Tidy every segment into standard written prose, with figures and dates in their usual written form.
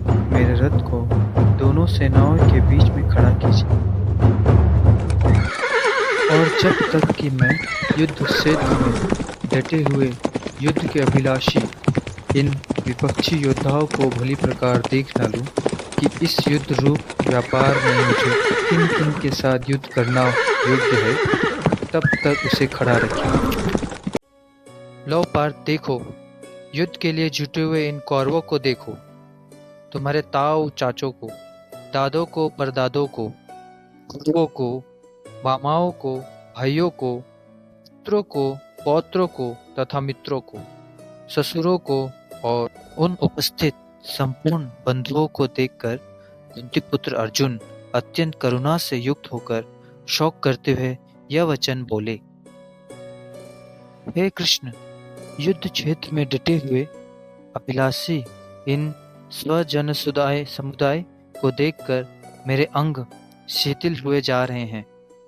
मेरे रथ को दोनों सेनाओं के बीच में खड़ा कीजिए और जब तक कि मैं युद्ध क्षेत्र में डटे हुए युद्ध के अभिलाषी इन विपक्षी योद्धाओं को भली प्रकार देख न लूं कि इस युद्ध रूप व्यापार में मुझे किन किन के साथ युद्ध करना योग्य है, तब तक उसे खड़ा रखें। लो पार्थ, देखो, युद्ध के लिए जुटे हुए इन कौरवों को देखो। तुम्हारे ताऊ चाचों को, दादों को, परदादों को, गुरुओं को, मामाओं को, भाइयों को, पुत्रों को, पौत्रों को तथा मित्रों को, ससुरों को और उन उपस्थित संपूर्ण बंधुओं को देखकर कुंती पुत्र अर्जुन अत्यंत करुणा से युक्त होकर शोक करते हुए यह वचन बोले। हे कृष्ण, युद्ध क्षेत्र में डटे हुए अभिलाषी इन स्वजन समुदाय को देखकर मेरे अंग शिथिल हुए जा रहे हैं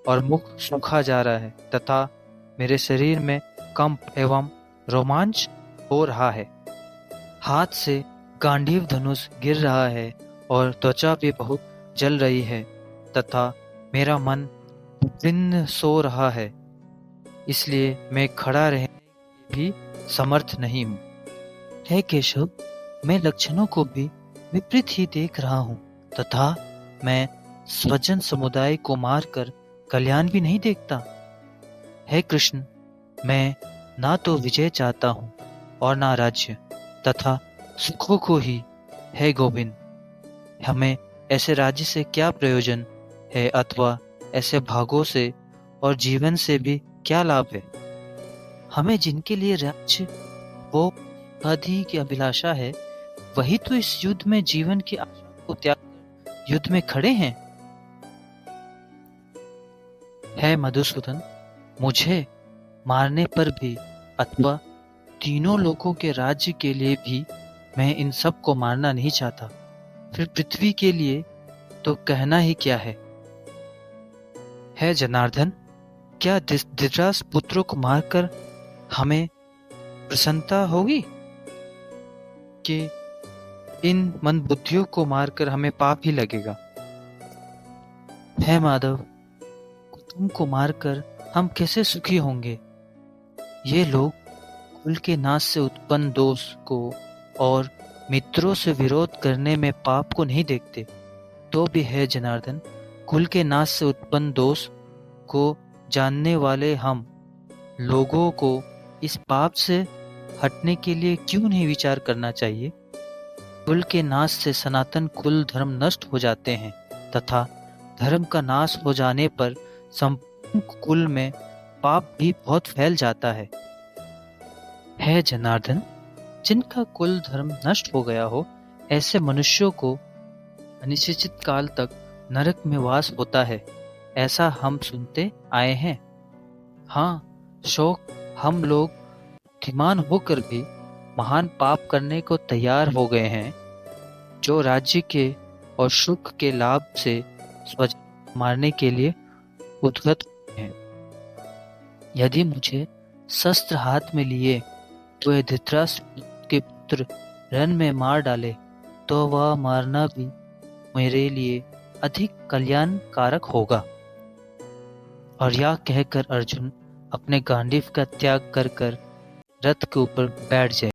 और मुख सूखा जा रहा है तथा मेरे शरीर में कंप एवं रोमांच हो रहा है। हाथ से गांडीव धनुष गिर रहा है और त्वचा भी बहुत जल रही है तथा मेरा मन विभिन्न सो रहा है, इसलिए मैं खड़ा रहने भी समर्थ नहीं हूँ। हे केशव, मैं लक्षणों को भी विपरीत ही देख रहा हूँ तथा मैं स्वजन समुदाय को मारकर कल्याण भी नहीं देखता। हे कृष्ण, मैं ना तो विजय चाहता हूँ और ना राज्य तथा सुखों को ही। हे गोविंद, हमें ऐसे राज्य से क्या प्रयोजन है अथवा ऐसे भागों से और जीवन से भी क्या लाभ है। हमें जिनके लिए राज्य वो उपाधि की अभिलाषा है, वही तो इस युद्ध में जीवन की आशा को त्याग कर युद्ध में खड़े हैं। है मधुसूदन, मुझे मारने पर भी अथवा तीनों लोगों के राज्य के लिए भी मैं इन सब को मारना नहीं चाहता। फिर पृथ्वी के लिए तो कहना ही क्या है। जनार्दन, क्या धृतराष्ट्र पुत्रों को मारकर हमें प्रसन्नता होगी कि इन मंदबुद्धियों को मारकर हमें पाप ही लगेगा। है माधव, कुटुंब को मारकर हम कैसे सुखी होंगे। ये लोग कुल के नाश से उत्पन्न दोष को और मित्रों से विरोध करने में पाप को नहीं देखते। तो भी है जनार्दन, कुल के नाश से उत्पन्न दोष को जानने वाले हम लोगों को इस पाप से हटने के लिए क्यों नहीं विचार करना चाहिए। कुल के नाश से सनातन कुल धर्म नष्ट हो जाते हैं तथा धर्म का नाश हो जाने पर संपूर्ण कुल में पाप भी बहुत फैल जाता है। जनार्दन, जिनका कुल धर्म नष्ट हो गया हो, ऐसे मनुष्यों को अनिश्चित काल तक नरक में वास होता है, ऐसा हम सुनते आए हैं। हाँ, शोक हम लोग बुद्धिमान होकर भी महान पाप करने को तैयार हो गए हैं, जो राज्य के और सुख के लाभ से स्वजन मारने के लिए उद्यत हैं। यदि मुझे शस्त्र हाथ में लिए तो यह धृतराष्ट्र के पुत्र रण में मार डाले तो वह मारना भी मेरे लिए अधिक कल्याणकारक होगा। और यह कहकर अर्जुन अपने गांडीव का त्याग कर रथ के ऊपर बैठ जाए।